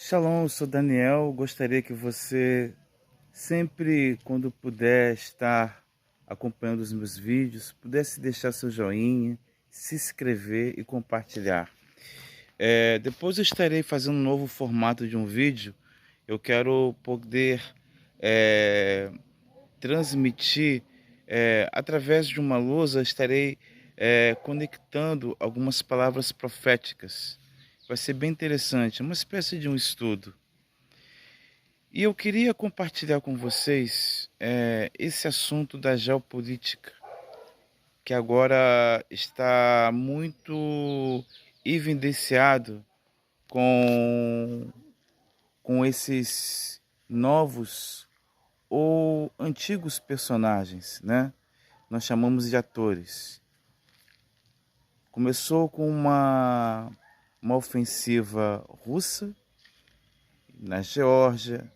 Shalom, eu sou Daniel. Gostaria que você sempre, quando puder estar acompanhando os meus vídeos, pudesse deixar seu joinha, se inscrever e compartilhar. Depois eu estarei fazendo um novo formato de um vídeo. Eu quero poder transmitir através de uma lousa. Estarei conectando algumas palavras proféticas. Vai ser bem interessante, uma espécie de um estudo. E eu queria compartilhar com vocês esse assunto da geopolítica, que agora está muito evidenciado com, com esses novos ou antigos personagens, né? Nós chamamos de atores. Começou com uma ofensiva russa na Geórgia.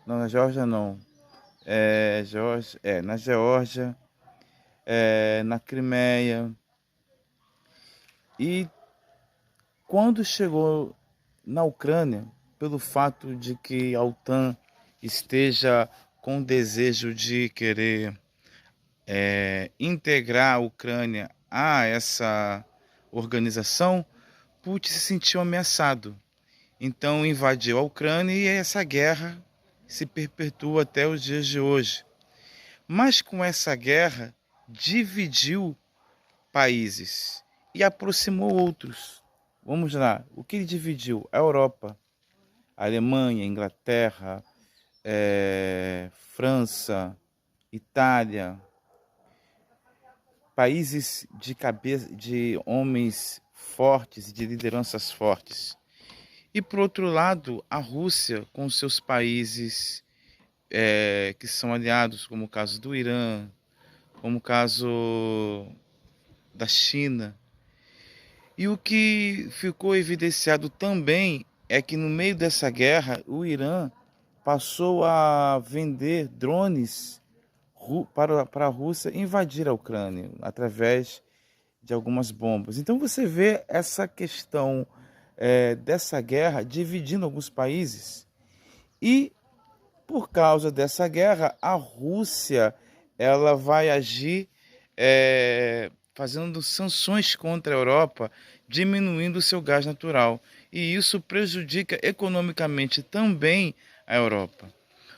Não, na Geórgia não. Na Geórgia, na Crimeia. E quando chegou na Ucrânia, pelo fato de que a OTAN esteja com desejo de querer integrar a Ucrânia a essa organização, Putin se sentiu ameaçado. Então invadiu a Ucrânia e essa guerra se perpetua até os dias de hoje. Mas com essa guerra dividiu países e aproximou outros. Vamos lá, o que ele dividiu? A Europa, a Alemanha, a Inglaterra, França, Itália, países de homens fortes, de lideranças fortes. E por outro lado, a Rússia com seus países que são aliados, como o caso do Irã, como o caso da China. E o que ficou evidenciado também é que no meio dessa guerra, o Irã passou a vender drones para a Rússia invadir a Ucrânia através de algumas bombas. Então você vê essa questão dessa guerra dividindo alguns países. E por causa dessa guerra, a Rússia ela vai agir fazendo sanções contra a Europa, diminuindo o seu gás natural. E isso prejudica economicamente também a Europa.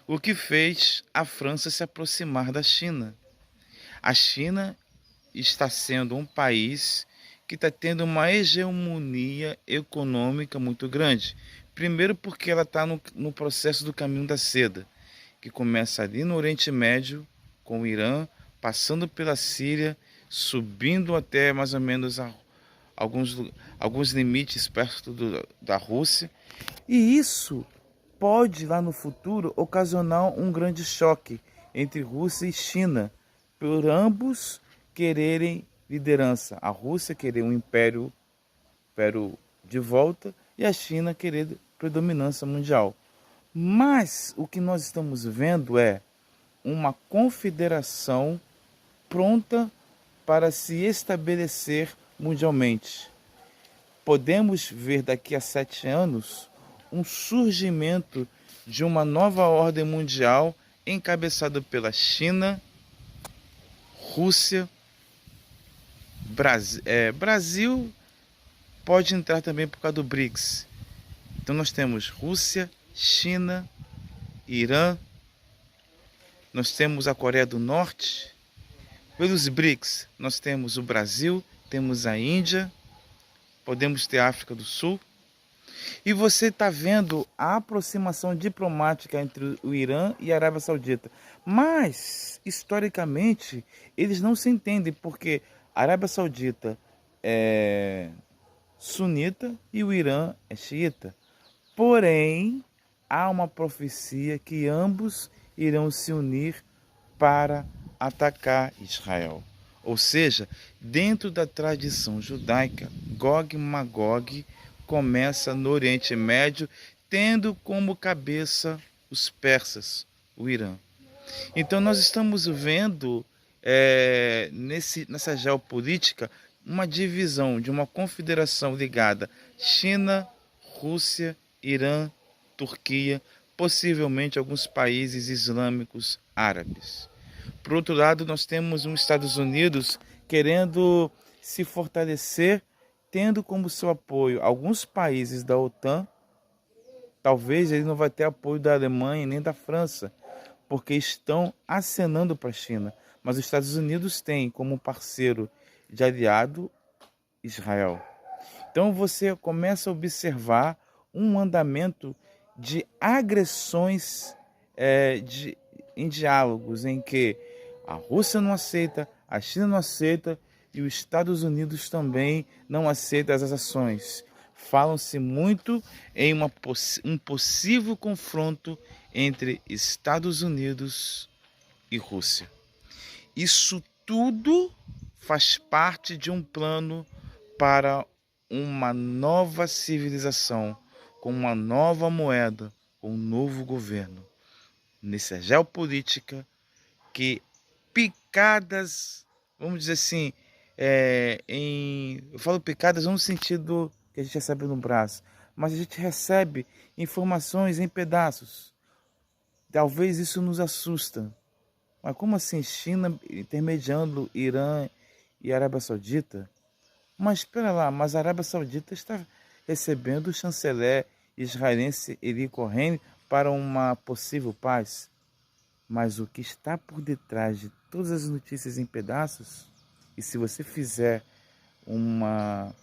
O que fez a França se aproximar da China. A China está sendo um país que está tendo uma hegemonia econômica muito grande. Primeiro porque ela está no processo do caminho da seda, que começa ali no Oriente Médio, com o Irã, passando pela Síria, subindo até mais ou menos alguns limites perto da Rússia. E isso pode, lá no futuro, ocasionar um grande choque entre Rússia e China, por ambos quererem liderança. A Rússia querer um império de volta e a China querer predominância mundial. Mas o que nós estamos vendo é uma confederação pronta para se estabelecer mundialmente. Podemos ver daqui a 7 anos um surgimento de uma nova ordem mundial encabeçada pela China, Rússia, Brasil pode entrar também por causa do BRICS. Então nós temos Rússia, China, Irã, nós temos a Coreia do Norte. Pelos BRICS nós temos o Brasil, temos a Índia, podemos ter a África do Sul. E você está vendo a aproximação diplomática entre o Irã e a Arábia Saudita. Mas, historicamente, eles não se entendem, porque a Arábia Saudita é sunita e o Irã é xiita. Porém, há uma profecia que ambos irão se unir para atacar Israel. Ou seja, dentro da tradição judaica, Gog e Magog começa no Oriente Médio, tendo como cabeça os persas, o Irã. Então nós estamos vendo nessa geopolítica uma divisão de uma confederação ligada China, Rússia, Irã, Turquia, possivelmente alguns países islâmicos árabes. Por outro lado, nós temos os Estados Unidos querendo se fortalecer, tendo como seu apoio alguns países da OTAN. Talvez ele não vai ter apoio da Alemanha nem da França, porque estão acenando para a China. Mas os Estados Unidos têm como parceiro de aliado Israel. Então você começa a observar um andamento de agressões em diálogos, em que a Rússia não aceita, a China não aceita e os Estados Unidos também não aceitam as ações. Falam-se muito em um possível confronto entre Estados Unidos e Rússia. Isso tudo faz parte de um plano para uma nova civilização, com uma nova moeda, com um novo governo. Nessa geopolítica que picadas, vamos dizer assim, eu falo picadas não no sentido que a gente recebe no braço, mas a gente recebe informações em pedaços. Talvez isso nos assusta. Mas como assim China intermediando Irã e Arábia Saudita? Mas espera lá, mas a Arábia Saudita está recebendo o chanceler israelense Eli Cohen para uma possível paz. Mas o que está por detrás de todas as notícias em pedaços, e se você fizer uma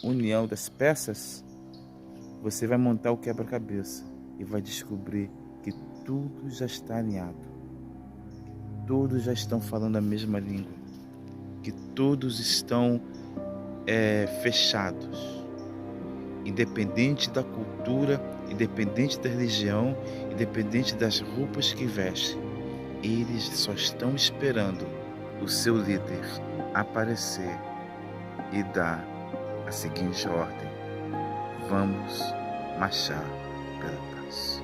união das peças, você vai montar o quebra-cabeça e vai descobrir que tudo já está alinhado. Todos já estão falando a mesma língua, que todos estão fechados, independente da cultura, independente da religião, independente das roupas que vestem. Eles só estão esperando o seu líder aparecer e dar a seguinte ordem: vamos marchar pela paz.